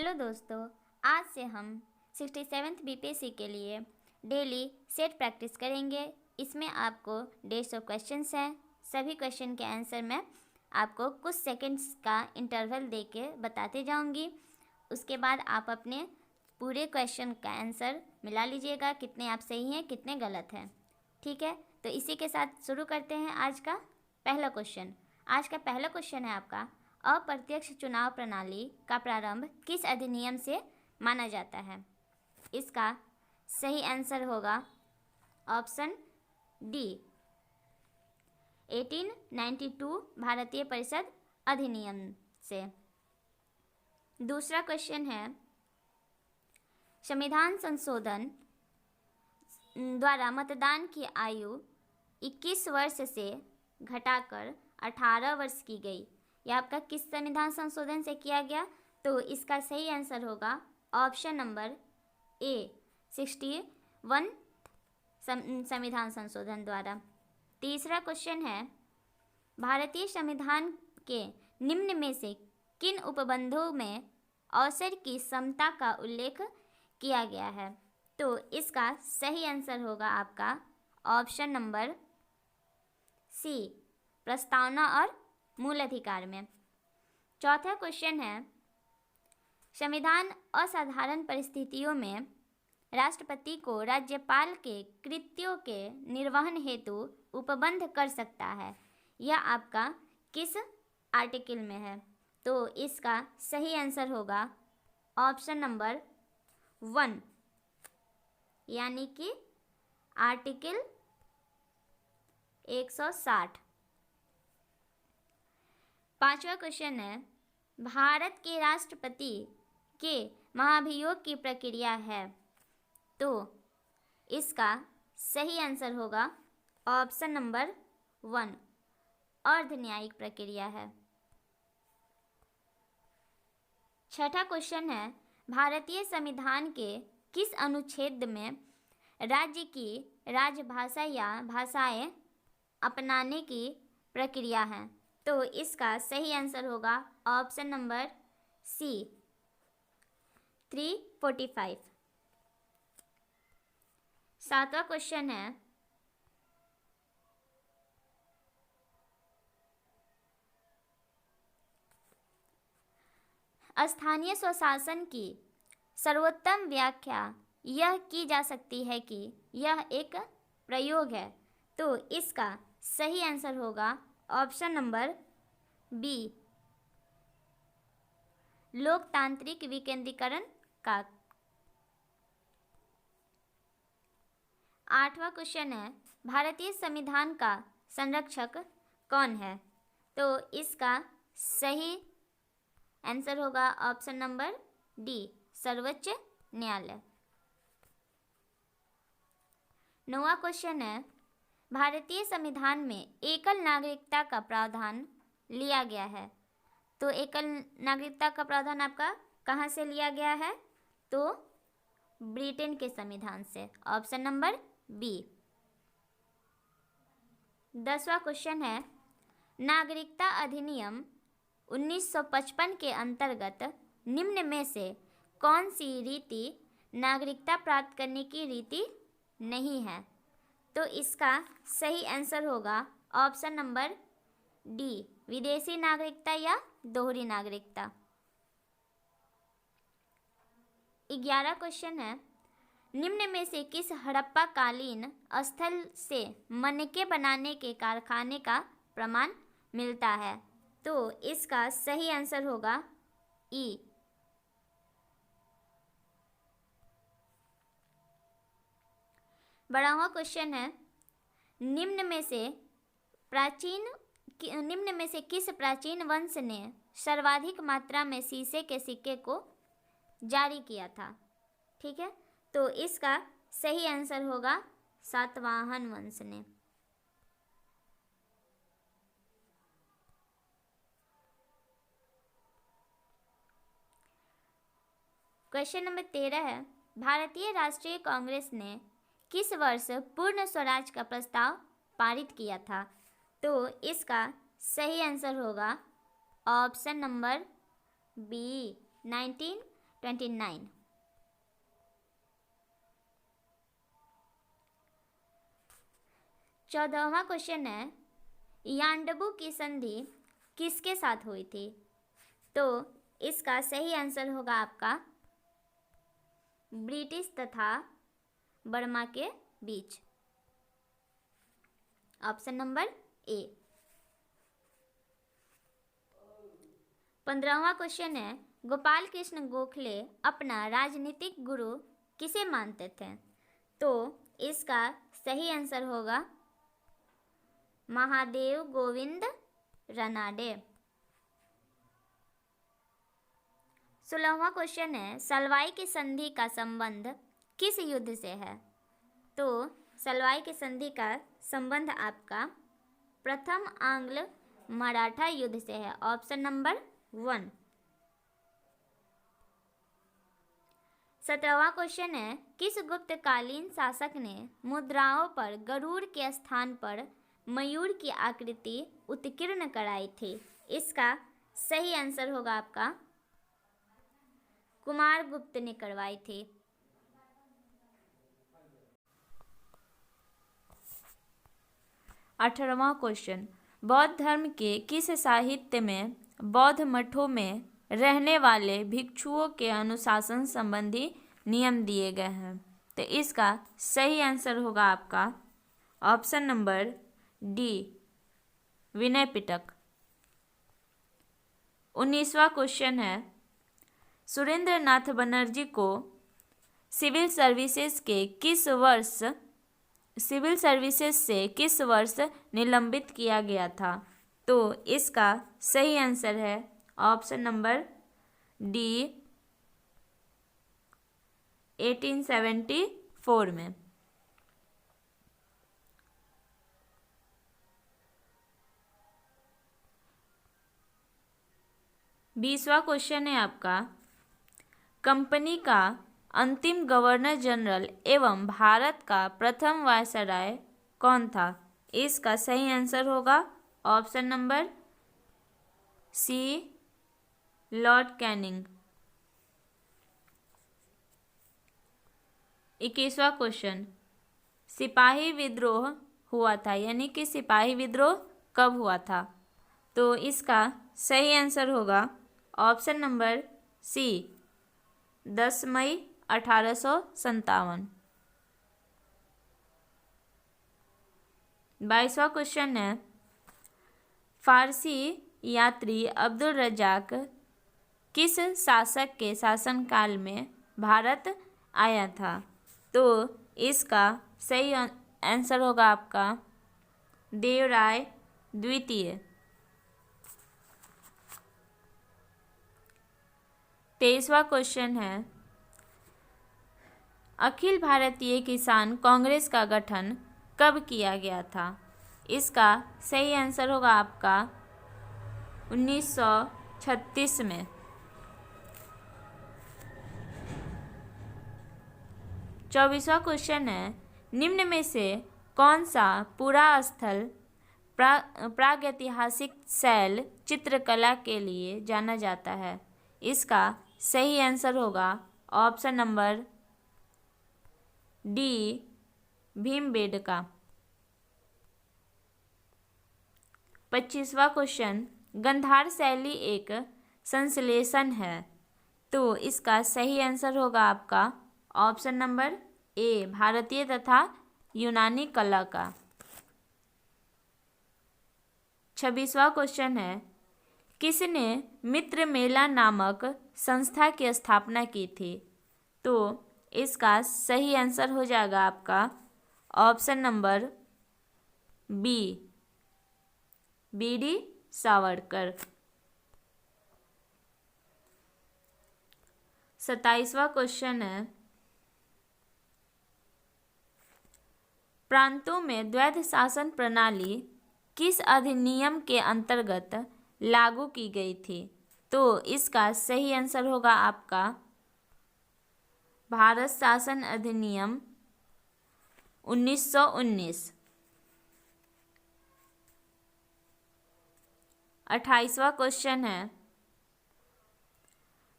Hello दोस्तों, आज से हम 67th बीपीएससी के लिए डेली सेट प्रैक्टिस करेंगे। इसमें आपको 150 क्वेश्चंस हैं। सभी क्वेश्चन के आंसर मैं आपको कुछ सेकंड्स का इंटरवल देके बताते जाऊंगी। उसके बाद आप अपने पूरे क्वेश्चन का आंसर मिला लीजिएगा, कितने आप सही हैं कितने गलत हैं। ठीक है, तो इसी के साथ शुरू करते हैं आज का पहला क्वेश्चन। आज का पहला क्वेश्चन है आपका, अप्रत्यक्ष चुनाव प्रणाली का प्रारंभ किस अधिनियम से माना जाता है। इसका सही आंसर होगा ऑप्शन डी, 1892 भारतीय परिषद अधिनियम से। दूसरा क्वेश्चन है, संविधान संशोधन द्वारा मतदान की आयु 21 वर्ष से घटाकर 18 वर्ष की गई। यह आपका किस संविधान संशोधन से किया गया? तो इसका सही आंसर होगा ऑप्शन नंबर ए, 61 संविधान संशोधन द्वारा। तीसरा क्वेश्चन है, भारतीय संविधान के निम्न में से किन उपबंधों में अवसर की समता का उल्लेख किया गया है? तो इसका सही आंसर होगा आपका ऑप्शन नंबर सी, प्रस्तावना और मूल अधिकार में। चौथा क्वेश्चन है, संविधान असाधारण परिस्थितियों में राष्ट्रपति को राज्यपाल के कृत्यों के निर्वहन हेतु उपबंध कर सकता है। यह आपका किस आर्टिकल में है? तो इसका सही आंसर होगा ऑप्शन नंबर 1, यानी कि आर्टिकल 160। पांचवा क्वेश्चन है, भारत के राष्ट्रपति के महाभियोग की प्रक्रिया है। तो इसका सही आंसर होगा ऑप्शन नंबर 1, अर्ध न्यायिक प्रक्रिया है। छठा क्वेश्चन है, भारतीय संविधान के किस अनुच्छेद में राज्य की राजभाषा या भाषाएं अपनाने की प्रक्रिया है? तो इसका सही आंसर होगा ऑप्शन नंबर सी, 345। सातवां क्वेश्चन है, स्थानीय स्वशासन की सर्वोत्तम व्याख्या यह की जा सकती है कि यह एक प्रयोग है। तो इसका सही आंसर होगा ऑप्शन नंबर बी, लोकतांत्रिक विकेंद्रीकरण का। आठवां क्वेश्चन है, भारतीय संविधान का संरक्षक कौन है? तो इसका सही आंसर होगा ऑप्शन नंबर डी, सर्वोच्च न्यायालय। 9वां क्वेश्चन है, भारतीय संविधान में एकल नागरिकता का प्रावधान लिया गया है। तो एकल नागरिकता का प्रावधान आपका कहाँ से लिया गया है? तो ब्रिटेन के संविधान से, ऑप्शन नंबर बी। 10वां क्वेश्चन है, नागरिकता अधिनियम 1955 के अंतर्गत निम्न में से कौन सी रीति नागरिकता प्राप्त करने की रीति नहीं है? तो इसका सही आंसर होगा ऑप्शन नंबर डी, विदेशी नागरिकता या दोहरी नागरिकता। 11वां क्वेश्चन है, निम्न में से किस हड़प्पा कालीन स्थल से मणके बनाने के कारखाने का प्रमाण मिलता है? तो इसका सही आंसर होगा ई। 12वां क्वेश्चन है, निम्न में से किस प्राचीन वंश ने सर्वाधिक मात्रा में शीशे के सिक्के को जारी किया था? ठीक है, तो इसका सही आंसर होगा सातवाहन वंश ने। क्वेश्चन नंबर 13 है, भारतीय राष्ट्रीय कांग्रेस ने किस वर्ष पूर्ण स्वराज का प्रस्ताव पारित किया था? तो इसका सही आंसर होगा ऑप्शन नंबर बी, 29। चौदहवां क्वेश्चन है, यांडबू की संधि किसके साथ हुई थी? तो इसका सही आंसर होगा आपका ब्रिटिश तथा बर्मा के बीच, ऑप्शन नंबर ए। 15वां क्वेश्चन है, गोपाल कृष्ण गोखले अपना राजनीतिक गुरु किसे मानते थे? तो इसका सही आंसर होगा महादेव गोविंद रानाडे। 16वां क्वेश्चन है, सलवाई की संधि का संबंध किस युद्ध से है? तो सलवाई की संधि का संबंध आपका प्रथम आंग्ल मराठा युद्ध से है, ऑप्शन नंबर 1। 17वां क्वेश्चन है, किस गुप्तकालीन शासक ने मुद्राओं पर गरुड़ के स्थान पर मयूर की आकृति उत्कीर्ण कराई थी? इसका सही आंसर होगा आपका कुमारगुप्त ने करवाई थी। 18वां क्वेश्चन, बौद्ध धर्म के किस साहित्य में बौद्ध मठों में रहने वाले भिक्षुओं के अनुशासन संबंधी नियम दिए गए हैं? तो इसका सही आंसर होगा आपका option number D, Vinaya Pitaka. 19वां question है, सुरेंद्र नाथ बनर्जी को सिविल सर्विसेज से किस वर्ष निलंबित किया गया था? तो इसका सही आंसर है ऑप्शन नंबर डी, 1874 में। 20वां क्वेश्चन है आपका, कंपनी का अंतिम गवर्नर जनरल एवं भारत का प्रथम वायसराय कौन था? इसका सही आंसर होगा option number C, Lord Canning. 21वां क्वेश्चन, सिपाही विद्रोह हुआ था, यानी कि सिपाही विद्रोह कब हुआ था? तो इसका सही आंसर होगा ऑप्शन नंबर सी, 10 मई 1857। 22वां क्वेश्चन है, फारसी यात्री अब्दुल रजाक किस शासक के शासनकाल में भारत आया था? तो इसका सही आंसर होगा आपका देवराय द्वितीय। 23वां क्वेश्चन है, अखिल भारतीय किसान कांग्रेस का गठन कब किया गया था? इसका सही आंसर होगा आपका 1936 में। 24वां क्वेश्चन है, निम्न में से कौन सा पूरा स्थल प्रागैतिहासिक शैल चित्रकला के लिए जाना जाता है? इसका सही आंसर होगा ऑप्शन नंबर डी, भीमबेडका। 25वां क्वेश्चन, गंधार शैली एक संश्लेषण है, तो इसका सही आंसर होगा आपका ऑप्शन नंबर ए, भारतीय तथा यूनानी कला का। 26वां क्वेश्चन है, किसने मित्र मेला नामक संस्था की स्थापना की थी? तो इसका सही आंसर हो जाएगा आपका option number B, BD Savarkar. 27वां क्वेश्चन है, प्रांतों में द्वैध शासन प्रणाली किस अधिनियम के अंतर्गत लागू की गई थी? तो इसका सही आंसर होगा आपका भारत शासन अधिनियम 1919। 28वां क्वेश्चन है,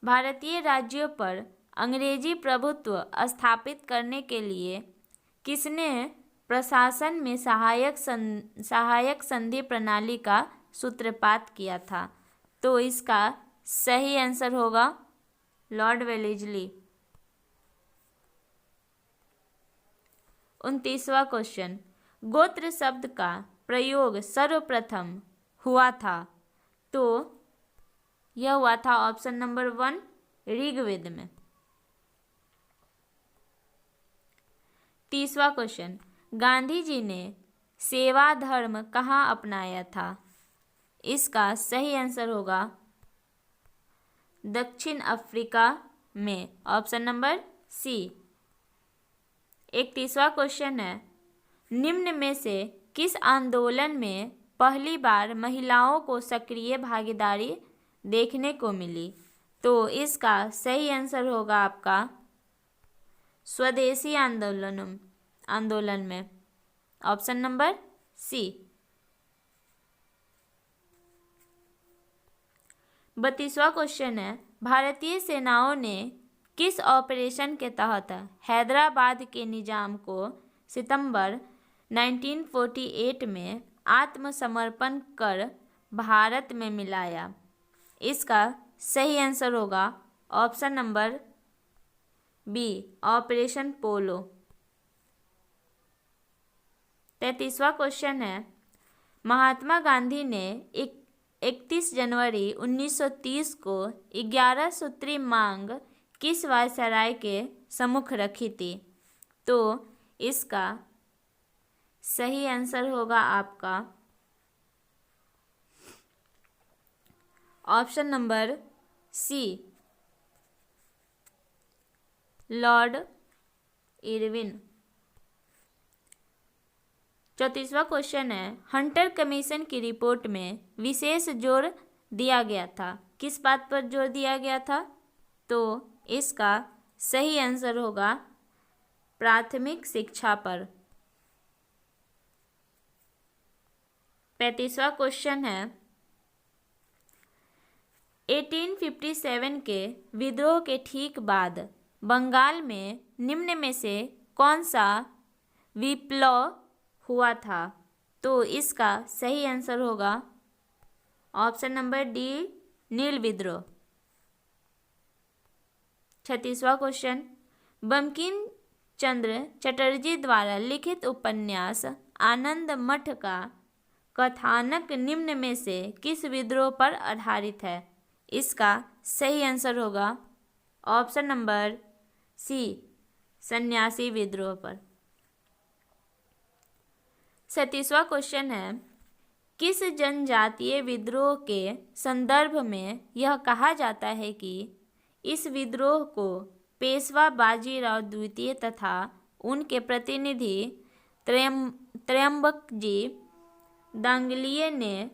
भारतीय राज्यों पर अंग्रेजी प्रभुत्व स्थापित करने के लिए किसने प्रशासन में सहायक संधि प्रणाली का सूत्रपात किया था? तो इसका सही आंसर होगा लॉर्ड वेलेस्ली। 29वां क्वेश्चन, गोत्र शब्द का प्रयोग सर्वप्रथम हुआ था? तो यह हुआ था ऑप्शन नंबर 1 ऋग्वेद में। 30वां क्वेश्चन, गांधी जी ने सेवा धर्म कहाँ अपनाया था? इसका सही आंसर होगा दक्षिण अफ्रीका में, ऑप्शन नंबर सी। 31वां क्वेश्चन है, निम्न में से किस आंदोलन में पहली बार महिलाओं को सक्रिय भागीदारी देखने को मिली? तो इसका सही आंसर होगा आपका स्वदेशी आंदोलन में, ऑप्शन नंबर सी। 32वां क्वेश्चन है, भारतीय सेनाओं ने किस ऑपरेशन के तहत हैदराबाद के निजाम को सितंबर 1948 में आत्मसमर्पण कर भारत में मिलाया? इसका सही आंसर होगा ऑप्शन नंबर बी ऑपरेशन पोलो। 33वां क्वेश्चन है, महात्मा गांधी ने 31 जनवरी 1930 को 11 सूत्री मांग किस वायसराय के सम्मुख रखी थी? तो इसका सही आंसर होगा आपका option number C Lord Irwin. 34वां क्वेश्चन है, हंटर कमीशन की रिपोर्ट में विशेष जोर दिया गया था? किस बात पर जोर दिया गया था? तो इसका सही आंसर होगा प्राथमिक शिक्षा पर। 35वां क्वेश्चन है, 1857 के विद्रोह के ठीक बाद बंगाल में निम्न में से कौन सा विप्लव हुआ था? तो इसका सही आंसर होगा ऑप्शन नंबर डी नील विद्रोह। 36वां क्वेश्चन, बंकिम चंद्र चटर्जी द्वारा लिखित उपन्यास आनंद मठ का कथानक निम्न में से किस विद्रोह पर आधारित है? इसका सही आंसर होगा ऑप्शन नंबर सी सन्यासी विद्रोह पर। 37वां क्वेश्चन है, किस जनजातीय विद्रोह के संदर्भ में यह कहा जाता है कि इस विद्रोह को पेशवा बाजीराव द्वितीय तथा उनके प्रतिनिधि त्रयंबक जी दांगलिए ने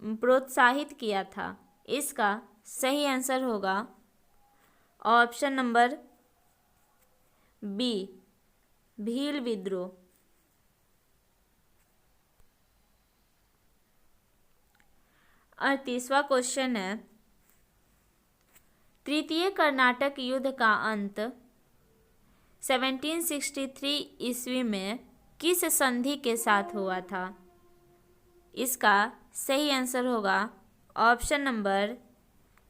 प्रोत्साहित किया था? इसका सही आंसर होगा ऑप्शन नंबर बी भील विद्रोह। 38वां क्वेश्चन है, तृतीय कर्नाटक युद्ध का अंत 1763 ईस्वी में किस संधि के साथ हुआ था? इसका सही आंसर होगा ऑप्शन नंबर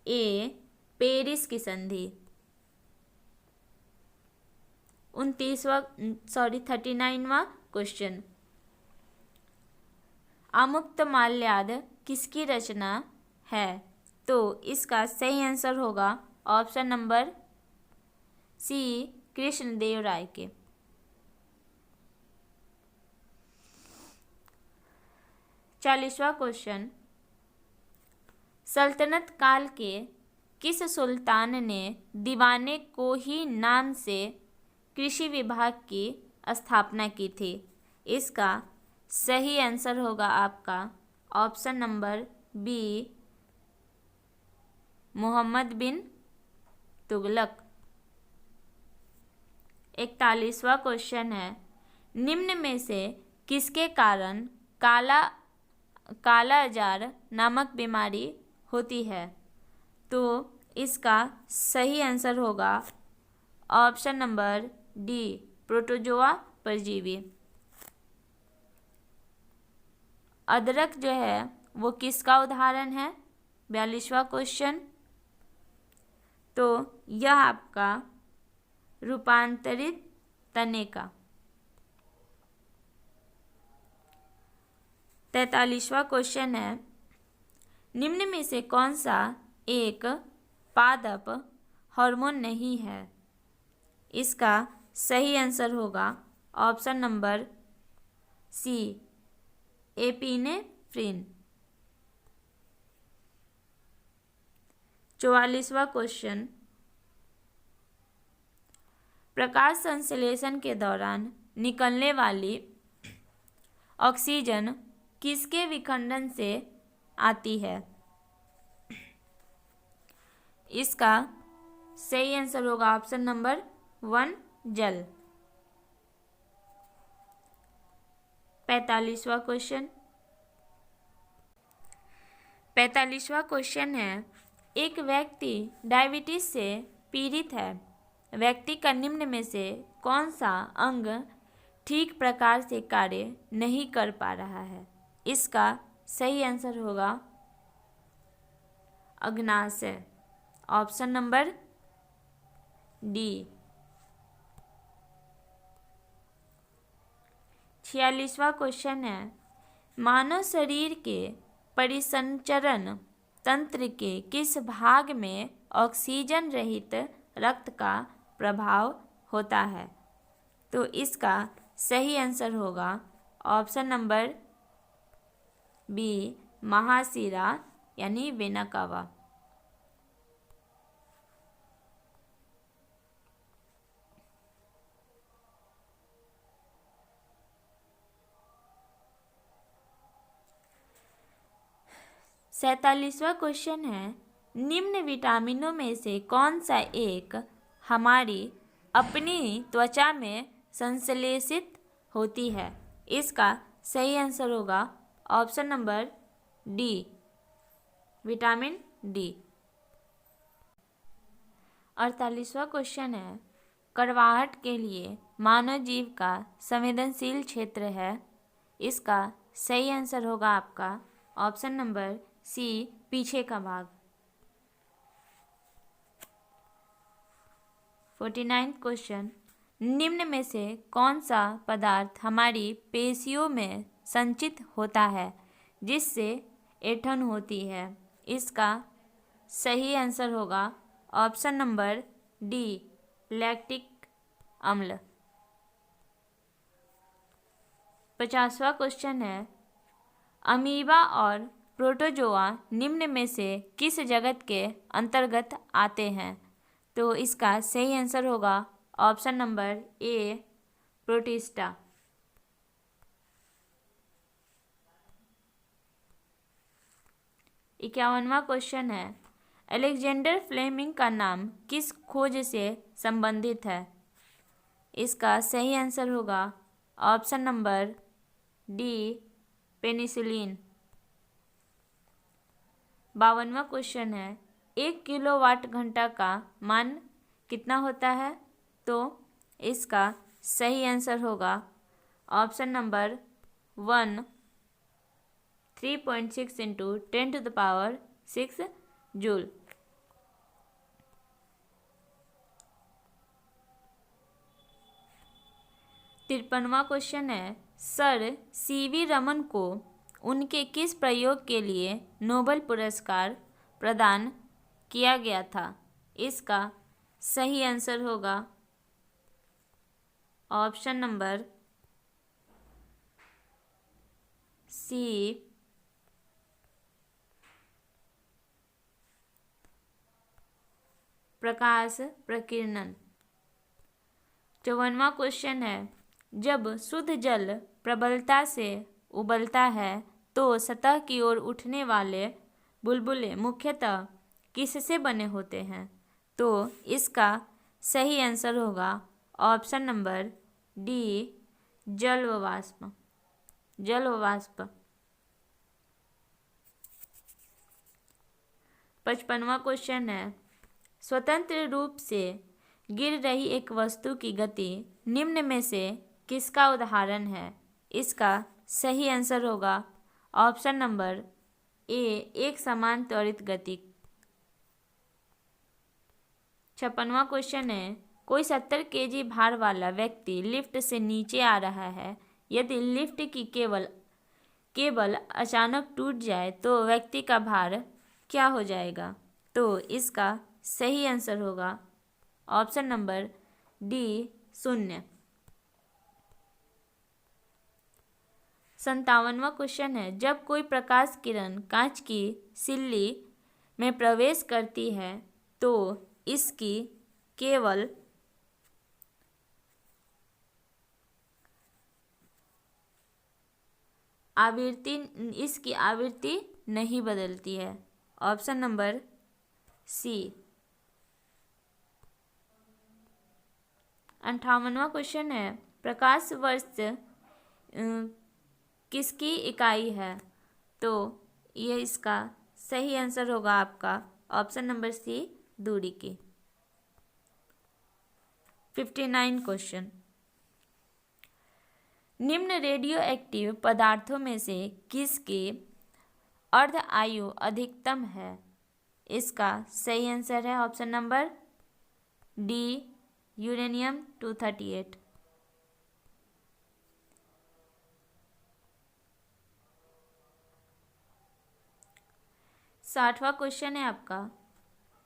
ए पेरिस की संधि। 39वां क्वेश्चन, अमुक्तमाल्याद किसकी रचना है? तो इसका सही आंसर होगा ऑप्शन नंबर सी कृष्णदेव राय के। 40वां क्वेश्चन, सल्तनत काल के किस सुल्तान ने दीवाने कोही नाम से कृषि विभाग की स्थापना की थी? इसका सही आंसर होगा आपका ऑप्शन नंबर बी मोहम्मद बिन तुगलक। 41वां क्वेश्चन है, निम्न में से किसके कारण काला अजार नामक बीमारी होती है? तो इसका सही आंसर होगा ऑप्शन नंबर डी, प्रोटोजोआ परजीवी। अदरक जो है वो किसका उदाहरण है? 42वां क्वेश्चन। तो यह आपका रूपांतरित तने का। 43वां क्वेश्चन है, निम्न में से कौन सा एक पादप हार्मोन नहीं है? इसका सही आंसर होगा ऑप्शन नंबर सी, एपिनेफ्रिन। 44वां क्वेश्चन, प्रकाश संश्लेषण के दौरान निकलने वाली ऑक्सीजन किसके विखंडन से आती है? इसका सही आंसर होगा ऑप्शन नंबर 1, जल। 45वां क्वेश्चन। 45वां क्वेश्चन है, एक व्यक्ति डायबिटीज से पीड़ित है। व्यक्ति का निम्न में से कौन सा अंग ठीक प्रकार से कार्य नहीं कर पा रहा है? इसका सही आंसर होगा अग्नाशय, ऑप्शन नंबर डी। 46वां क्वेश्चन है, मानव शरीर के परिसंचरण तंत्र के किस भाग में ऑक्सीजन रहित रक्त का प्रभाव होता है? तो इसका सही आंसर होगा ऑप्शन नंबर बी, महाशिरा यानी वेना कावा। 47वां क्वेश्चन है, निम्न विटामिनों में से कौन सा एक हमारी अपनी त्वचा में संश्लेषित होती है? इसका सही आंसर होगा option number D, vitamin D. 48वां क्वेश्चन है, कड़वाहट के लिए मानव जीव का संवेदनशील क्षेत्र है। इसका सही आंसर होगा आपका ऑप्शन नंबर सी, पीछे का भाग। 49वां क्वेश्चन, निम्न में से कौन सा पदार्थ हमारी पेशियों में संचित होता है जिससे ऐंठन होती है? इसका सही आंसर होगा ऑप्शन नंबर डी, लैक्टिक अम्ल। 50वां क्वेश्चन है, अमीबा और प्रोटोजोआ निम्न में से किस जगत के अंतर्गत आते हैं? तो इसका सही आंसर होगा ऑप्शन नंबर ए, प्रोटिस्टा। 51वां क्वेश्चन है, अलेक्जेंडर फ्लेमिंग का नाम किस खोज से संबंधित है? इसका सही आंसर होगा ऑप्शन नंबर डी, पेनिसिलिन। 52वां क्वेश्चन है, 1 किलोवाट घंटा का मान कितना होता है? तो इसका सही आंसर होगा ऑप्शन नंबर 1, 3.6 इंटू 10⁶ जूल। 53वां क्वेश्चन है, सर सीवी रमन को उनके किस प्रयोग के लिए नोबेल पुरस्कार प्रदान किया गया था? इसका सही आंसर होगा ऑप्शन नंबर सी, प्रकाश प्रकीर्णन। 54वां क्वेश्चन है, जब शुद्ध जल प्रबलता से उबलता है तो सतह की ओर उठने वाले बुलबुले मुख्यतः किससे बने होते हैं? तो इसका सही आंसर होगा ऑप्शन नंबर डी, जल व वाष्प। 55वां क्वेश्चन है, स्वतंत्र रूप से गिर रही एक वस्तु की गति निम्न में से किसका उदाहरण है? इसका सही आंसर होगा ऑप्शन नंबर ए, एक समान त्वरित गति। 56वां क्वेश्चन है, कोई 70 केजी भार वाला व्यक्ति लिफ्ट से नीचे आ रहा है। यदि लिफ्ट की केबल अचानक टूट जाए तो व्यक्ति का भार क्या हो जाएगा? तो इसका सही आंसर होगा ऑप्शन नंबर डी, 0। 57वां क्वेश्चन है, जब कोई प्रकाश किरण कांच की सिल्ली में प्रवेश करती है तो इसकी आवृत्ति नहीं बदलती है। Option number C. 58वां क्वेश्चन है, प्रकाश वर्ष किसकी इकाई है? तो ये इसका सही आंसर होगा आपका ऑप्शन नंबर सी, दूरी की। 59 क्वेश्चन, निम्न रेडियो एक्टिव पदार्थों में से किसकी अर्ध आयु अधिकतम है? इसका सही आंसर है ऑप्शन नंबर डी, यूरेनियम 238। 60वां क्वेश्चन है आपका,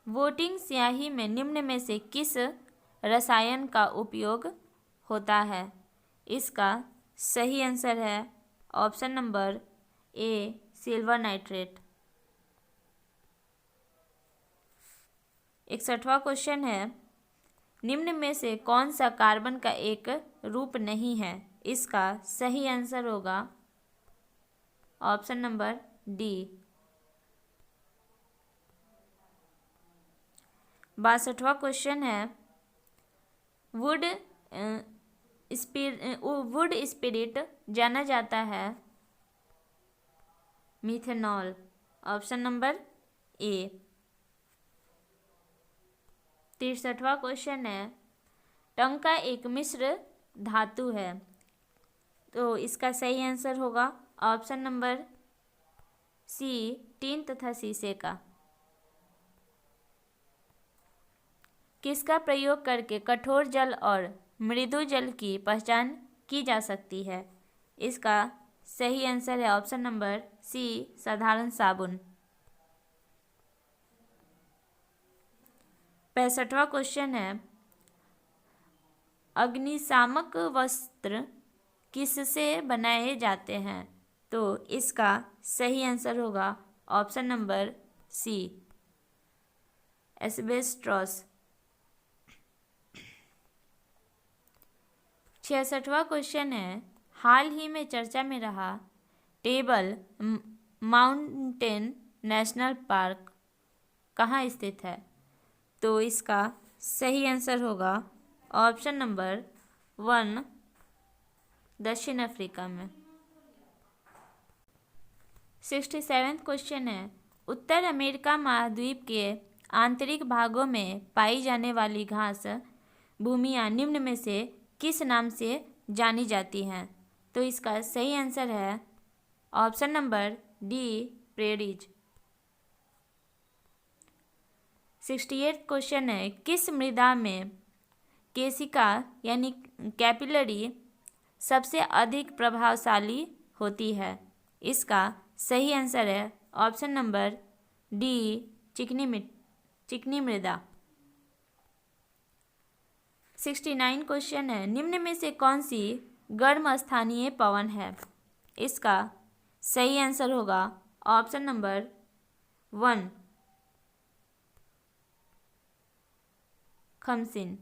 वोटिंग स्याही में निम्न में से किस रसायन का उपयोग होता है? इसका सही आंसर है option number A, silver nitrate. 61वां क्वेश्चन है, निम्न में से कौन सा कार्बन का एक रूप नहीं है? इसका सही आंसर होगा ऑप्शन नंबर डी। 62वां क्वेश्चन है, वुड स्पिरिट जाना जाता है मिथेनॉल। Option number A. 63वां क्वेश्चन है, टंका एक मिश्र धातु है। तो इसका सही आंसर होगा ऑप्शन नंबर सी, टीन तथा शीशे का। किसका प्रयोग करके कठोर जल और मृदु जल की पहचान की जा सकती है? इसका सही आंसर है ऑप्शन नंबर सी, साधारण साबुन। 65वां क्वेश्चन है, अग्निशामक वस्त्र किससे बनाए जाते हैं? तो इसका सही आंसर होगा ऑप्शन नंबर सी, एस्बेस्टॉस। 66वां क्वेश्चन है, हाल ही में चर्चा में रहा टेबल माउंटेन नेशनल पार्क कहाँ स्थित है? तो इसका सही आंसर होगा ऑप्शन नंबर 1, दक्षिण अफ्रीका में। 67वां क्वेश्चन है, उत्तर अमेरिका महाद्वीप के आंतरिक भागों में पाई जाने वाली घास भूमियाँ निम्न में से किस नाम से जानी जाती हैं? तो इसका सही आंसर है option number D, prairies. 68 question है, किस मृदा में केशिका यानी कैपिलरी सबसे अधिक प्रभावशाली होती है? इसका सही आंसर है ऑप्शन नंबर डी, चिकनी मृदा। 69 क्वेश्चन है, निम्न में से कौन सी गर्म स्थानीय पवन है? इसका सही आंसर होगा ऑप्शन नंबर 1, खमसिन।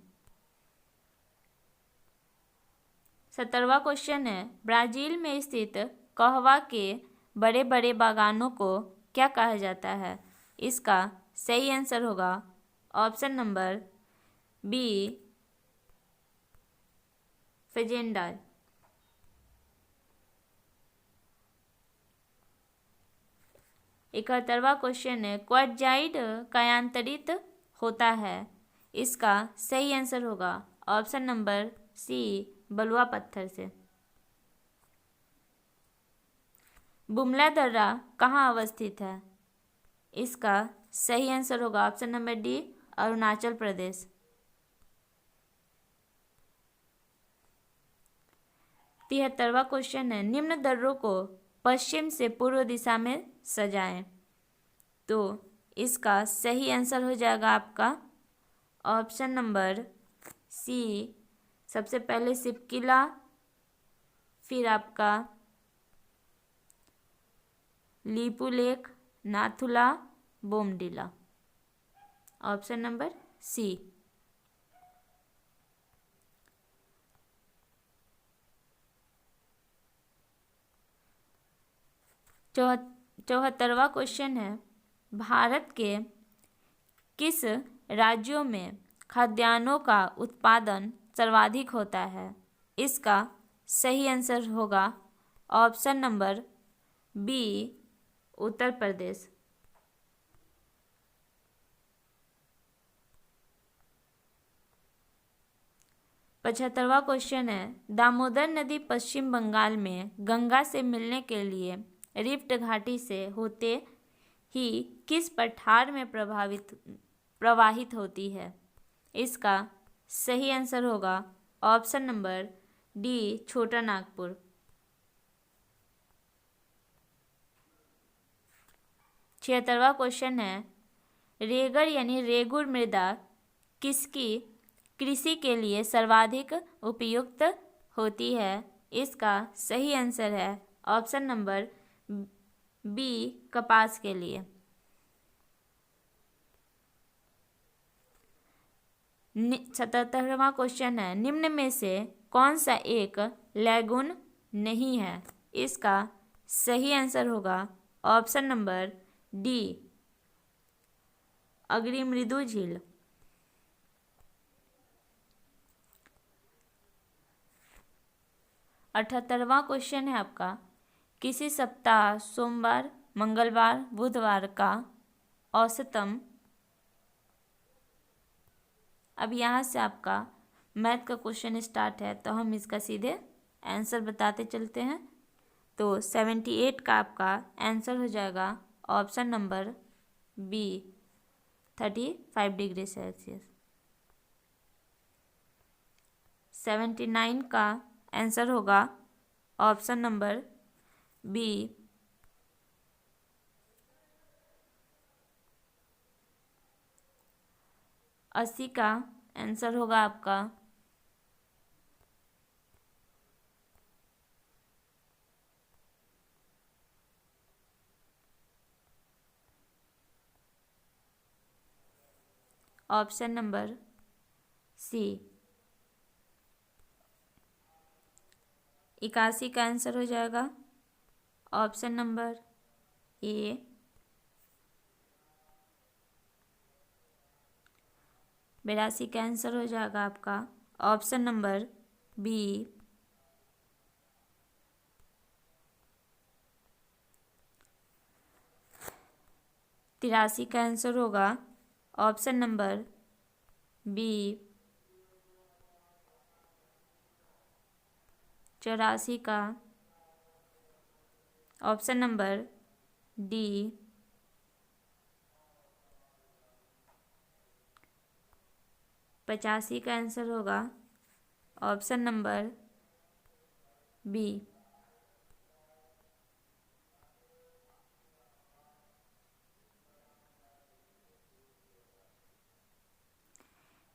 70वां क्वेश्चन है, ब्राज़ील में स्थित कहवा के बड़े बड़े बागानों को क्या कहा जाता है? इसका सही आंसर होगा ऑप्शन नंबर बी, फेजेंडा। 71वां क्वेश्चन है, क्वार्टजाइट कायांतरित होता है? इसका सही आंसर होगा ऑप्शन नंबर सी, बलुआ पत्थर से। बुमला दर्रा कहाँ अवस्थित है? इसका सही आंसर होगा option number D, Arunachal Pradesh. 73वां question है, निम्न दर्रों को पश्चिम से पूर्व दिशा में सजाएं। तो इसका सही आंसर हो जाएगा आपका ऑप्शन नंबर सी, सबसे पहले शिवकिला, फिर आपका Lipulekh, Nathula, Bomdila. Option number C. चौहत्तरवां क्वेश्चन है, भारत के किस राज्यों में खाद्यान्नों का उत्पादन सर्वाधिक होता है? इसका सही आंसर होगा option number B, Uttar Pradesh. 75वां question है, दामोदर नदी पश्चिम बंगाल में गंगा से मिलने के लिए रिफ्ट घाटी से होते ही किस पठार में प्रवाहित होती है? इसका सही आंसर होगा ऑप्शन नंबर डी, छोटा नागपुर। 76वां क्वेश्चन है, रेगर यानी रेगुर मृदा किसकी कृषि के लिए सर्वाधिक उपयुक्त होती है? इसका सही आंसर है ऑप्शन नंबर बी, कपास के लिए। 77वां क्वेश्चन है, निम्न में से कौन सा एक लैगून नहीं है? इसका सही आंसर होगा ऑप्शन नंबर डी, अग्निमृदु झील। 78वां क्वेश्चन है आपका, किसी सप्ताह सोमवार, मंगलवार, बुधवार का औसतम। अब यहाँ से आपका मैथ का क्वेश्चन स्टार्ट है, तो हम इसका सीधे आंसर बताते चलते हैं। तो 78 का आपका आंसर हो जाएगा option number B, 35 degree Celsius. 79 का आंसर होगा ऑप्शन नंबर बी, 80 का आंसर होगा आपका ऑप्शन नंबर सी। 81 का आंसर हो जाएगा ऑप्शन नंबर ए। 82 का आंसर हो जाएगा आपका ऑप्शन नंबर बी। 83 का आंसर होगा ऑप्शन नंबर बी। 84 का ऑप्शन नंबर डी। 85 का आंसर होगा ऑप्शन नंबर बी।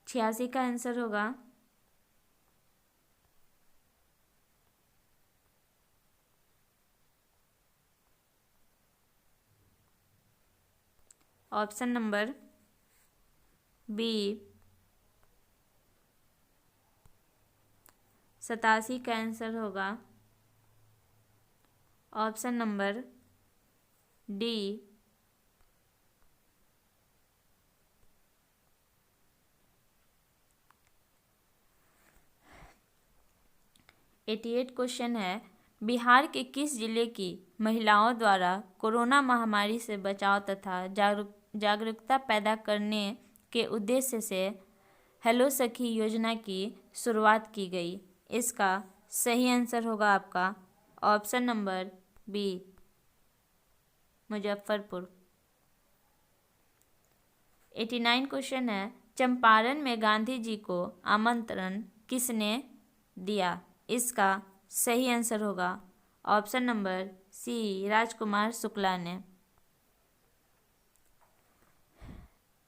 86 का आंसर होगा ऑप्शन नंबर बी। 87 का आंसर होगा ऑप्शन नंबर डी। 88 क्वेश्चन है, बिहार के किस जिले की महिलाओं द्वारा कोरोना महामारी से बचाव तथा जागरूकता पैदा करने के उद्देश्य से हेलो सखी योजना की शुरुआत की गई। इसका सही आंसर होगा आपका option number B, Muzaffarpur. 89 question है, चंपारण में गांधी जी को आमंत्रण किसने दिया? इसका सही आंसर होगा ऑप्शन नंबर सी, राजकुमार शुक्ला ने।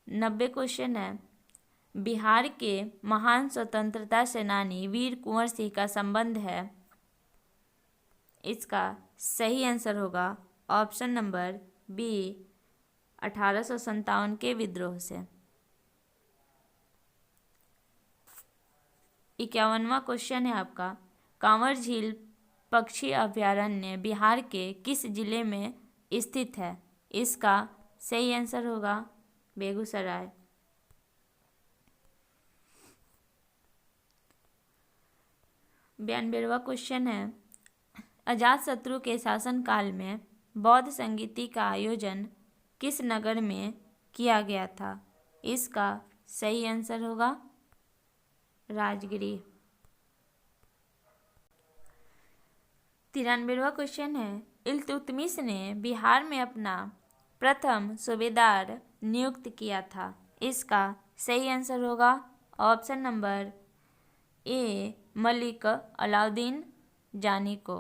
90 क्वेश्चन है, बिहार के महान स्वतंत्रता सेनानी वीर कुंवर सिंह का संबंध है। इसका सही आंसर होगा ऑप्शन नंबर बी, 1857 के विद्रोह से। 51वां क्वेश्चन है आपका, कांवर झील पक्षी अभयारण्य बिहार के किस जिले में स्थित है? इसका सही आंसर होगा बेगूसराय। 92वां क्वेश्चन है, अजातशत्रु के शासनकाल में बौद्ध संगीति का आयोजन किस नगर में किया गया था? इसका सही आंसर होगा राजगिरी। 93वां क्वेश्चन है, इल्तुतमिश ने बिहार में अपना प्रथम सूबेदार नियुक्त किया था। इसका सही आंसर होगा ऑप्शन नंबर ए, मलिक अलाउद्दीन जानी को।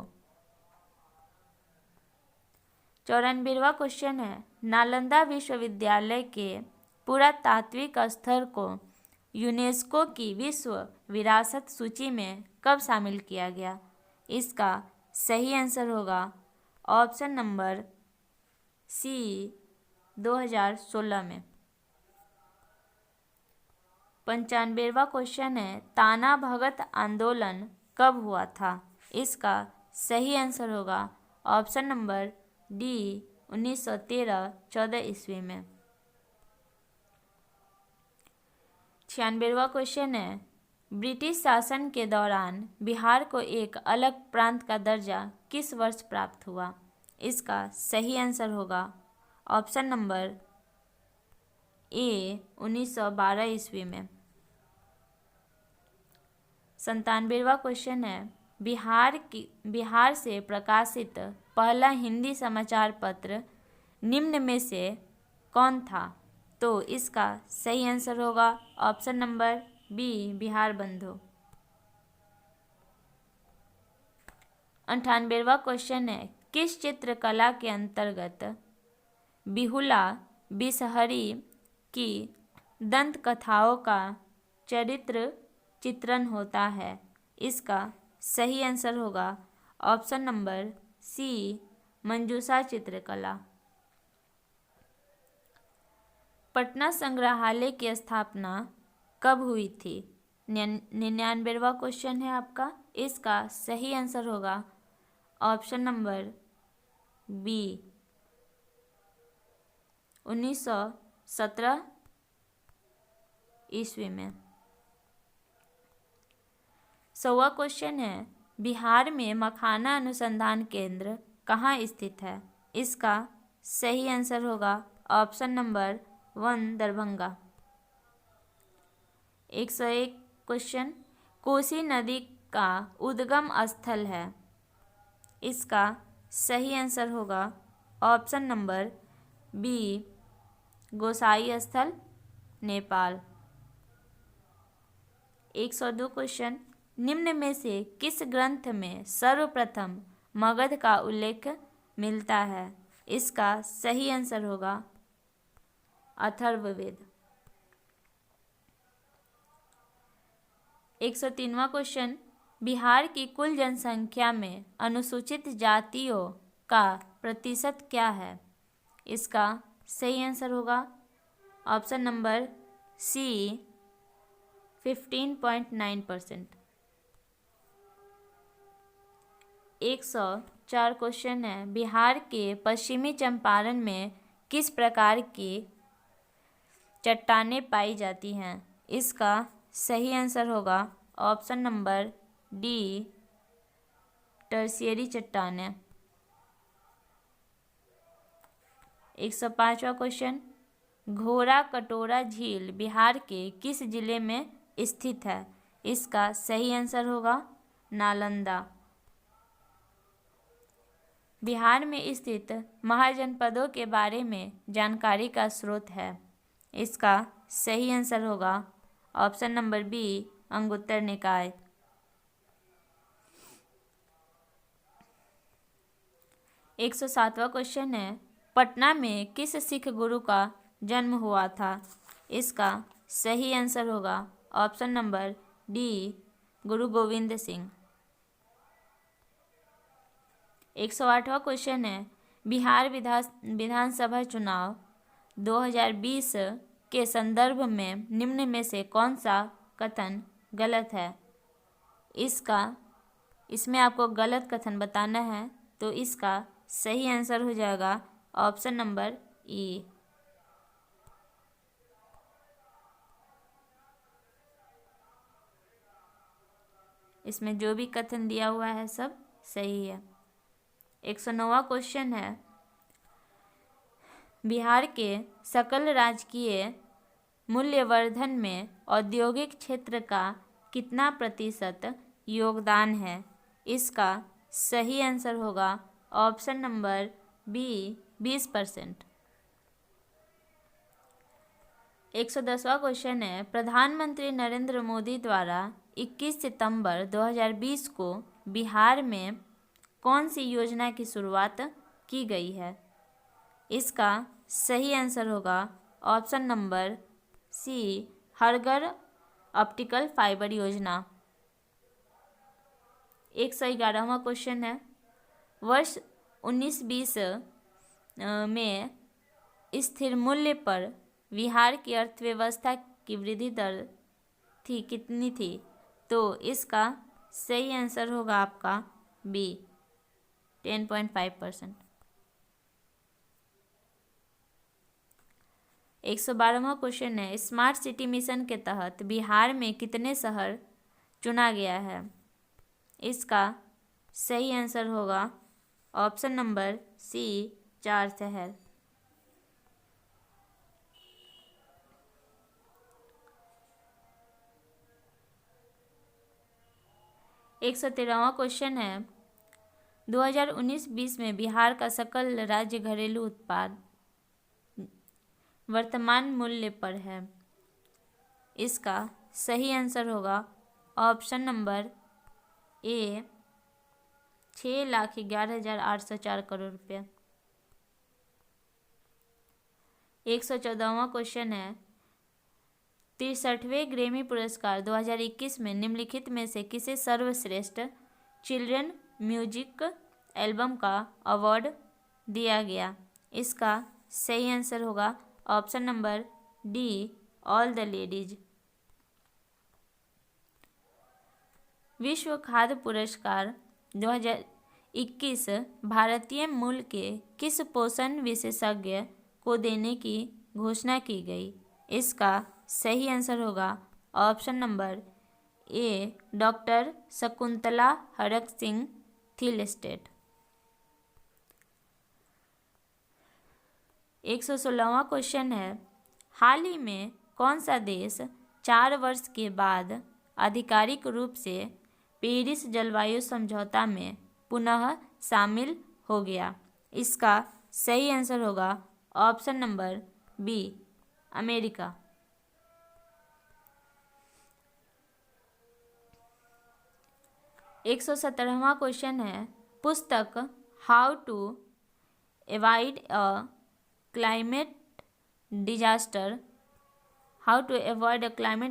94वां क्वेश्चन है, नालंदा विश्वविद्यालय के पुरातात्विक स्थल को यूनेस्को की विश्व विरासत सूची में कब शामिल किया गया? इसका सही आंसर होगा ऑप्शन नंबर सी, 2016 में। 95वां क्वेश्चन है, ताना भगत आंदोलन कब हुआ था? इसका सही आंसर होगा ऑप्शन नंबर डी, 1913-14 ईस्वी में। 96वां क्वेश्चन है, ब्रिटिश शासन के दौरान बिहार को एक अलग प्रांत का दर्जा किस वर्ष प्राप्त हुआ? इसका सही आंसर होगा ऑप्शन नंबर ए, 1912 ईस्वी में। 97वां क्वेश्चन है, बिहार से प्रकाशित पहला हिंदी समाचार पत्र निम्न में से कौन था? तो इसका सही आंसर होगा ऑप्शन नंबर बी, बिहार बंधु। 98वां क्वेश्चन है, किस चित्रकला के अंतर्गत बिहुला बिसहरी की दंत कथाओं का चरित्र चित्रण होता है? इसका सही आंसर होगा ऑप्शन नंबर सी, मंजूषा चित्रकला। पटना संग्रहालय की स्थापना कब हुई थी? 99वां क्वेश्चन है आपका। इसका सही आंसर होगा ऑप्शन नंबर बी, 1917 ईस्वी में। 100वां क्वेश्चन है, बिहार में मखाना अनुसंधान केंद्र कहाँ स्थित है? इसका सही आंसर होगा option number 1, Darbhanga. 101 question, Kosi नदी का उद्गम स्थल है। इसका सही आंसर होगा ऑप्शन नंबर बी, गोसाई स्थल, नेपाल। 102 क्वेश्चन, निम्न में से किस ग्रंथ में सर्वप्रथम मगध का उल्लेख मिलता है? इसका सही आंसर होगा अथर्ववेद। 103वां क्वेश्चन, बिहार की कुल जनसंख्या में अनुसूचित जातियों का प्रतिशत क्या है? इसका सही आंसर होगा ऑप्शन नंबर सी, 15.9%। 104 क्वेश्चन है, बिहार के पश्चिमी चंपारण में किस प्रकार की चट्टानें पाई जाती हैं? इसका सही आंसर होगा ऑप्शन नंबर डी, टर्शियरी चट्टानें। 105वां क्वेश्चन, घोड़ा कटोरा झील बिहार के किस जिले में स्थित है? इसका सही आंसर होगा नालंदा। बिहार में स्थित महाजनपदों के बारे में जानकारी का स्रोत है। इसका सही आंसर होगा ऑप्शन नंबर बी अंगुत्तर निकाय। 107वां क्वेश्चन है, पटना में किस सिख गुरु का जन्म हुआ था? इसका सही आंसर होगा ऑप्शन नंबर डी गुरु गोविंद सिंह। 108वां क्वेश्चन है, बिहार विधानसभा चुनाव 2020 के संदर्भ में निम्न में से कौन सा कथन गलत है? इसमें आपको गलत कथन बताना है, तो इसका सही आंसर हो जाएगा ऑप्शन नंबर ई। इसमें जो भी कथन दिया हुआ है सब सही है। 109वां क्वेश्चन है, बिहार के सकल राजकीय मूल्यवर्धन में औद्योगिक क्षेत्र का कितना प्रतिशत योगदान है? इसका सही आंसर होगा ऑप्शन नंबर बी 20%। 110वां क्वेश्चन है, प्रधानमंत्री नरेंद्र मोदी द्वारा 21 सितंबर 2020 को बिहार में कौन सी योजना की शुरुआत की गई है? इसका सही आंसर होगा ऑप्शन नंबर सी हर घर ऑप्टिकल फाइबर योजना। 111वां क्वेश्चन है, वर्ष 1920 में स्थिर मूल्य पर बिहार की अर्थव्यवस्था की वृद्धि दर कितनी थी? तो इसका सही आंसर होगा आपका बी 10.5%। 112वां क्वेश्चन है, स्मार्ट सिटी मिशन के तहत बिहार में कितने शहर चुना गया है? इसका सही आंसर होगा ऑप्शन नंबर सी 4 शहर। 113वां क्वेश्चन है, 2019-20 में बिहार का सकल राज्य घरेलू उत्पाद वर्तमान मूल्य पर है। इसका सही आंसर होगा ऑप्शन नंबर ए 6,11,804 करोड़ रुपया। 114वां क्वेश्चन है, 63वें ग्रैमी पुरस्कार 2021 में निम्नलिखित में से किसे सर्वश्रेष्ठ चिल्ड्रन म्यूजिक एल्बम का अवार्ड दिया गया? इसका सही आंसर होगा option number D all the ladies. विश्व खाद्य पुरस्कार 2021 भारतीय मूल के किस पोषण विशेषज्ञ को देने की घोषणा की गई? इसका सही आंसर होगा option number A doctor Shakuntala Harak Singh Thilsted. 116वां क्वेश्चन है, हाल ही में कौन सा देश 4 वर्ष के बाद आधिकारिक रूप से पेरिस जलवायु समझौता में पुनः शामिल हो गया? इसका सही आंसर होगा ऑप्शन नंबर बी अमेरिका। 117वां क्वेश्चन है, पुस्तक how to avoid climate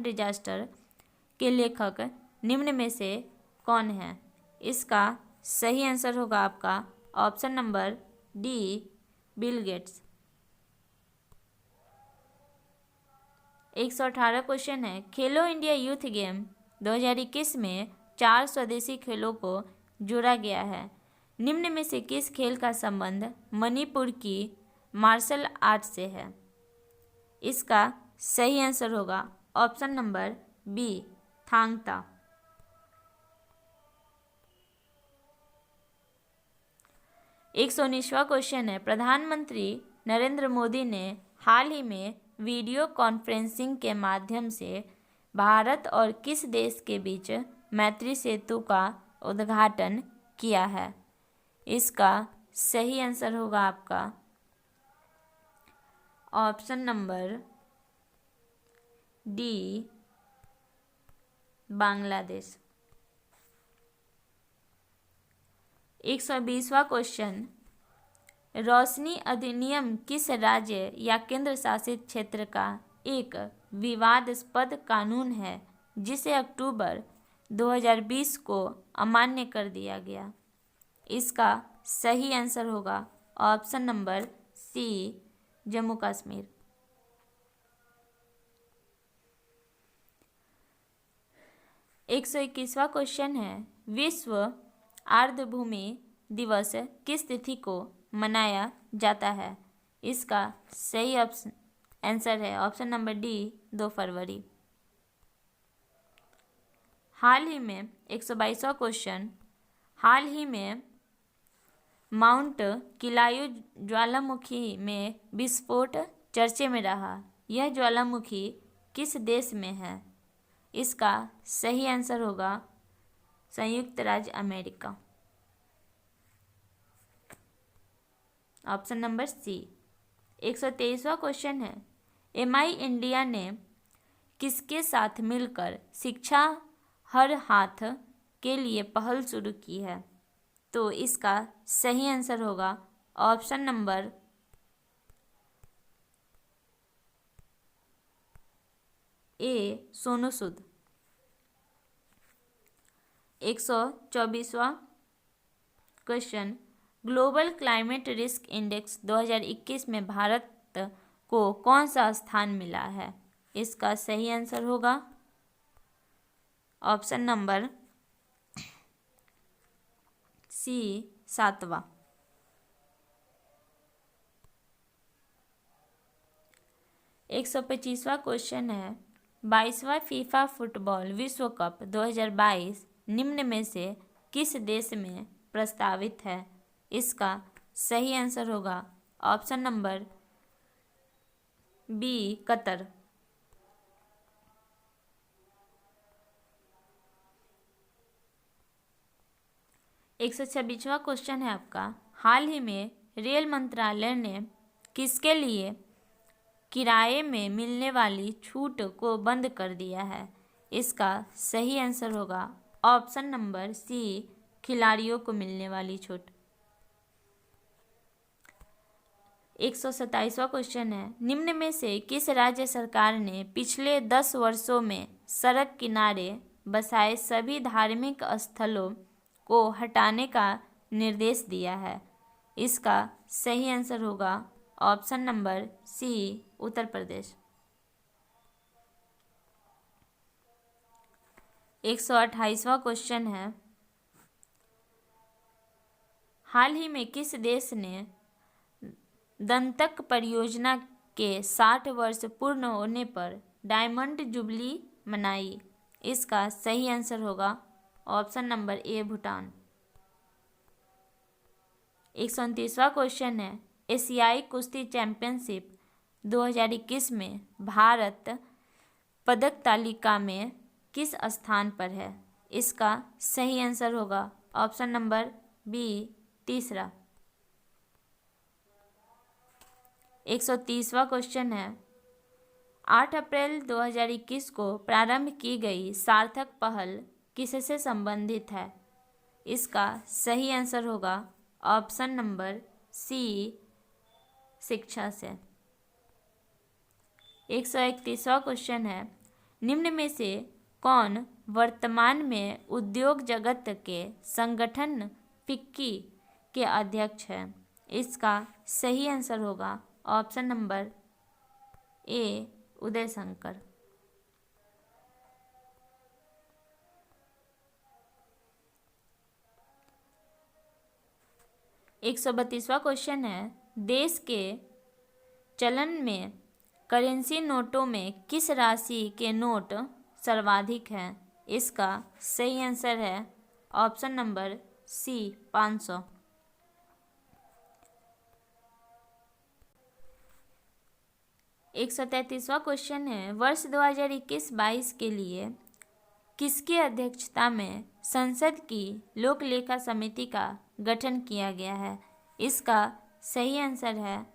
disaster के लेखक निम्न में से कौन है? इसका सही आंसर होगा आपका option number D Bill Gates. 118 question है, खेलो इंडिया यूथ गेम 2021 में 4 स्वदेशी खेलों को जोड़ा गया है। निम्न में से किस खेल का संबंध मणिपुर की मार्शल आर्ट से है? इसका सही आंसर होगा ऑप्शन नंबर बी थांग ता। 119वां क्वेश्चन है, प्रधानमंत्री नरेंद्र मोदी ने हाल ही में वीडियो कॉन्फ्रेंसिंग के माध्यम से भारत और किस देश के बीच मैत्री सेतु का उद्घाटन किया है? इसका सही आंसर होगा आपका ऑप्शन नंबर डी, बांग्लादेश। 120वां क्वेश्चन, रोशनी अधिनियम किस राज्य या केंद्र शासित क्षेत्र का एक विवादास्पद कानून है जिसे अक्टूबर 2020 को अमान्य कर दिया गया? इसका सही आंसर होगा option number C, Jammu Kashmir. 121वां क्वेश्चन है, विश्व आर्द्रभूमि दिवस किस तिथि को मनाया जाता है? इसका सही आंसर है ऑप्शन नंबर डी, 2 फरवरी। हाल ही में 122वां क्वेश्चन, हाल ही में माउंट किलायू ज्वालामुखी में विस्फोट चर्चे में रहा। यह ज्वालामुखी किस देश में है? इसका सही आंसर होगा संयुक्त राज्य अमेरिका, ऑप्शन नंबर सी। 123वां क्वेश्चन है, एमआई इंडिया ने किसके साथ मिलकर शिक्षा हर हाथ के लिए पहल शुरू की है? तो इसका सही आंसर होगा option number A, Sonu Sood. 124वां question, global climate risk index 2021 में भारत को कौन सा स्थान मिला है? इसका सही आंसर होगा ऑप्शन नंबर सी, 7वां। 125वां क्वेश्चन है, 22वां फीफा फुटबॉल विश्व कप 2022 निम्न में से किस देश में प्रस्तावित है? इसका सही आंसर होगा ऑप्शन नंबर बी, कतर। 126वां क्वेश्चन है आपका, हाल ही में रेल मंत्रालय ने किसके लिए किराए में मिलने वाली छूट को बंद कर दिया है? इसका सही आंसर होगा ऑप्शन नंबर सी, खिलाड़ियों को मिलने वाली छूट। 127वां क्वेश्चन है, निम्न में से किस राज्य सरकार ने पिछले 10 वर्षों में सड़क किनारे बसाए सभी धार्मिक स्थलों को हटाने का निर्देश दिया है? इसका सही आंसर होगा ऑप्शन नंबर सी, उत्तर प्रदेश। 128वां क्वेश्चन है, हाल ही में किस देश ने दंतक परियोजना के 60 वर्ष पूर्ण होने पर डायमंड जुबली मनाई? इसका सही आंसर होगा ऑप्शन नंबर ए, भूटान। 129वां क्वेश्चन है, एशियाई कुश्ती चैंपियनशिप 2021 में भारत पदक तालिका में किस स्थान पर है? इसका सही आंसर होगा ऑप्शन नंबर बी, तीसरा। 130वां क्वेश्चन है, 8 अप्रैल 2021 को प्रारंभ की गई सार्थक पहल किससे संबंधित है? इसका सही आंसर होगा ऑप्शन नंबर सी, शिक्षा से। 131वां क्वेश्चन है, निम्न में से कौन वर्तमान में उद्योग जगत के संगठन फिक्की के अध्यक्ष है? इसका सही आंसर होगा option number A, Uday Shankar. 132वां क्वेश्चन है, देश के चलन में करेंसी नोटों में किस राशि के नोट सर्वाधिक हैं? इसका सही आंसर है ऑप्शन नंबर सी, 500। 133वां क्वेश्चन है, वर्ष 2021-22 के लिए किसकी अध्यक्षता में संसद की लोक लेखा समिति का गठन किया गया है? इसका सही आंसर है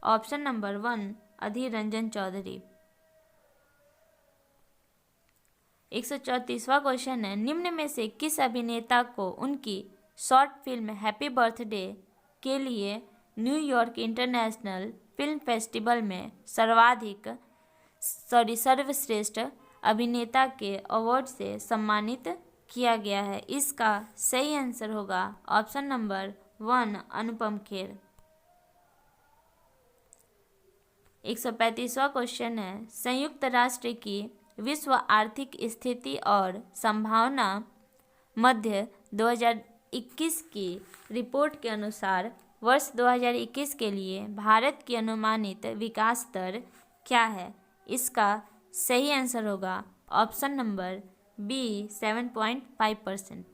option number 1, Adhir Ranjan Chaudhary. 134वां question है, निम्न में से किस अभिनेता को उनकी शॉर्ट फिल्म हैप्पी बर्थडे के लिए न्यूयॉर्क इंटरनेशनल फिल्म फेस्टिवल में सर्वश्रेष्ठ अभिनेता के अवार्ड से सम्मानित किया गया है? इसका सही आंसर होगा option number 1, Anupam Kher. 135वां question है, संयुक्त राष्ट्र की विश्व आर्थिक स्थिति और संभावना मध्य 2021 की रिपोर्ट के अनुसार वर्ष 2021 के लिए भारत की अनुमानित विकास दर क्या है? इसका सही आंसर होगा ऑप्शन नंबर बी, 7.5%।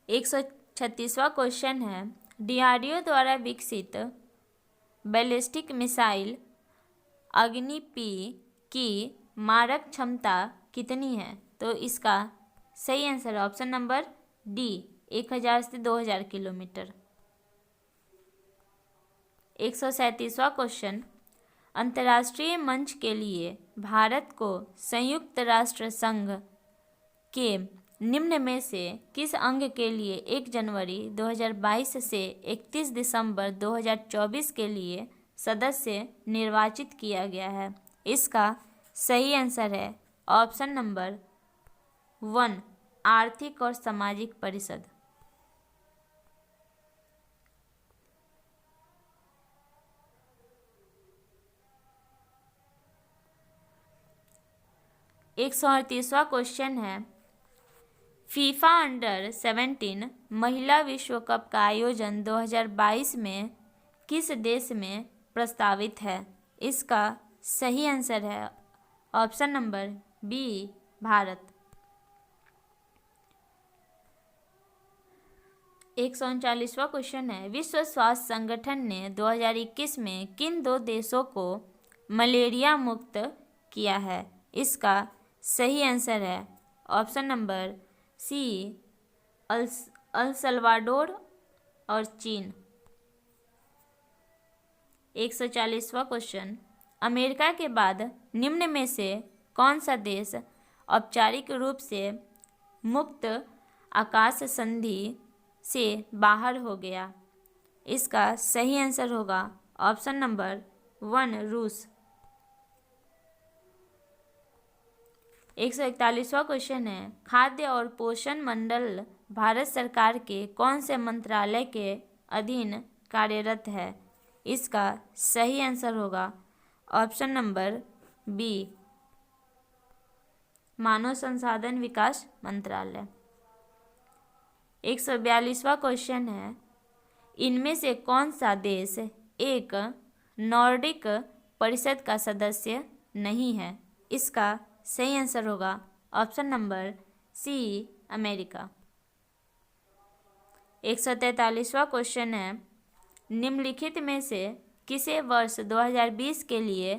136वां क्वेश्चन है, DRDO द्वारा विकसित बैलिस्टिक मिसाइल अग्नि-P की मारक क्षमता कितनी है? तो इसका सही आंसर ऑप्शन नंबर डी, 1000 से 2000 किलोमीटर। 137वां क्वेश्चन, अंतर्राष्ट्रीय मंच के लिए भारत को संयुक्त राष्ट्र संघ के निम्न में से किस अंग के लिए 1 जनवरी 2022 से 31 दिसंबर 2024 के लिए सदस्य निर्वाचित किया गया है? इसका सही आंसर है ऑप्शन नंबर 1, आर्थिक और सामाजिक परिषद। 138वां क्वेश्चन है, फीफा अंडर 17 महिला विश्व कप का आयोजन 2022 में किस देश में प्रस्तावित है? इसका सही आंसर है ऑप्शन नंबर बी, भारत। 139वां क्वेश्चन है, विश्व स्वास्थ्य संगठन ने 2021 में किन 2 देशों को मलेरिया मुक्त किया है? इसका सही आंसर है option number C, El Salvador और चीन। 140वां क्वेश्चन, अमेरिका के बाद निम्न में से कौन सा देश औपचारिक रूप से मुक्त आकाश संधि से बाहर हो गया? इसका सही आंसर होगा ऑप्शन नंबर 1, रूस। 141वां क्वेश्चन है, खाद्य और पोषण मंडल भारत सरकार के कौन से मंत्रालय के अधीन कार्यरत है? इसका सही आंसर होगा ऑप्शन नंबर बी, मानव संसाधन विकास मंत्रालय। 142वां क्वेश्चन है, इनमें से कौन सा देश एक नॉर्डिक परिषद का सदस्य नहीं है? इसका सही आंसर होगा ऑप्शन नंबर सी, अमेरिका। 143वां क्वेश्चन है, निम्नलिखित में से किसे वर्ष 2020 के लिए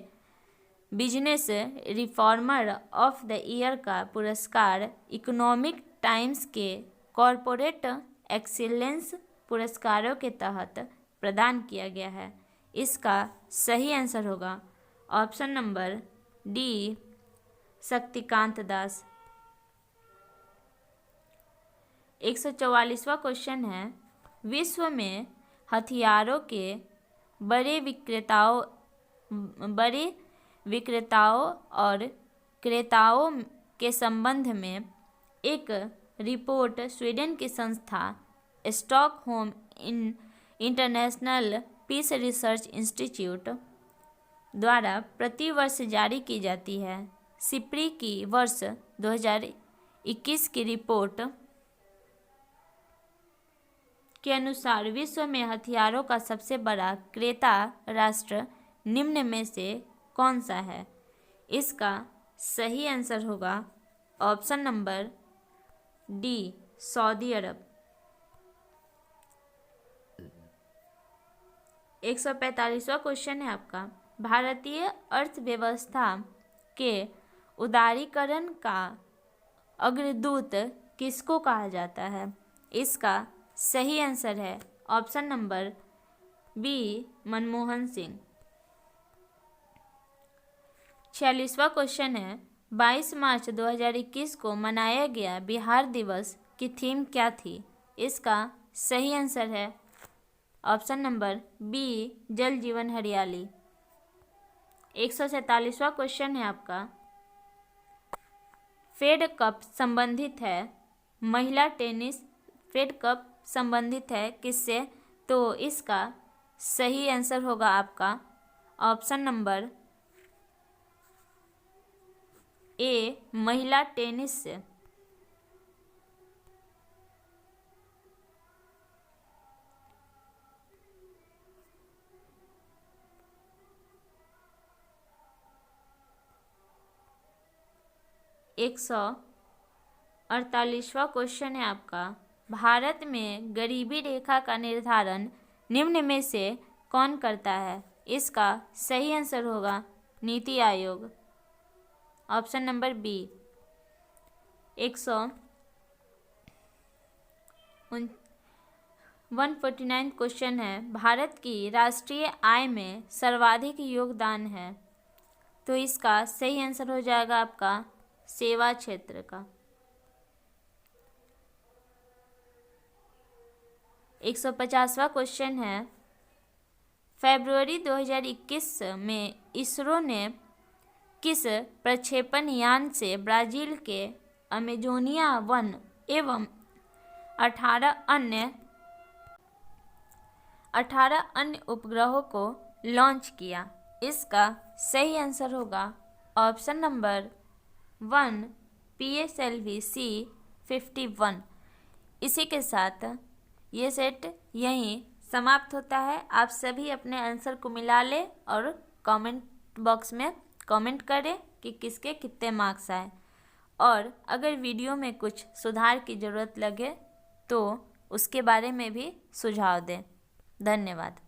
business reformer of the year का पुरस्कार इकोनॉमिक टाइम्स के कॉरपोरेट एक्सीलेंस पुरस्कारों के तहत प्रदान किया गया है? इसका सही आंसर होगा option number D, Shaktikanta Das. 144वां question है, विश्व में हथियारों के बड़े विक्रेताओं और क्रेताओं के संबंध में एक रिपोर्ट स्वीडन की संस्था Stockholm International Peace Research Institute द्वारा प्रतिवर्ष जारी की जाती है। सिप्री की वर्ष 2021 की रिपोर्ट के अनुसार विश्व में हथियारों का सबसे बड़ा क्रेता राष्ट्र निम्न में से कौन सा है? इसका सही आंसर होगा ऑप्शन नंबर डी, सऊदी अरब। 145वां क्वेश्चन है आपका, भारतीय अर्थव्यवस्था के उदारीकरण का अग्रदूत किसको कहा जाता है? इसका सही आंसर है option number B, Manmohan Singh. 46वां क्वेश्चन है, 22 मार्च 2021 को मनाया गया बिहार दिवस की थीम क्या थी? इसका सही आंसर है ऑप्शन नंबर बी, जल जीवन हरियाली। 147वां क्वेश्चन है आपका, फेड कप संबंधित है महिला टेनिस, फेड कप संबंधित है किससे? तो इसका सही आंसर होगा आपका ऑप्शन नंबर ए, महिला टेनिस से। एक 148वां क्वेश्चन है आपका, भारत में गरीबी रेखा का निर्धारण निम्न में से कौन करता है? इसका सही आंसर होगा NITI Aayog, option number B. 149 question है, भारत की राष्ट्रीय आय में सर्वाधिक योगदान है, तो इसका सही आंसर हो जाएगा आपका सेवा क्षेत्र का। 150वां क्वेश्चन है, फरवरी 2021 में इसरो ने किस प्रक्षेपण यान से ब्राजील के अमेजोनिया वन एवं 18 अन्य उपग्रहों को लॉन्च किया? इसका सही आंसर होगा ऑप्शन नंबर 1, PSLV C-51। इसी के साथ ये सेट यहीं समाप्त होता है। आप सभी अपने आंसर को मिला लें और कमेंट बॉक्स में कमेंट करें कि किसके कितने मार्क्स आए, और अगर वीडियो में कुछ सुधार की ज़रूरत लगे तो उसके बारे में भी सुझाव दें। धन्यवाद।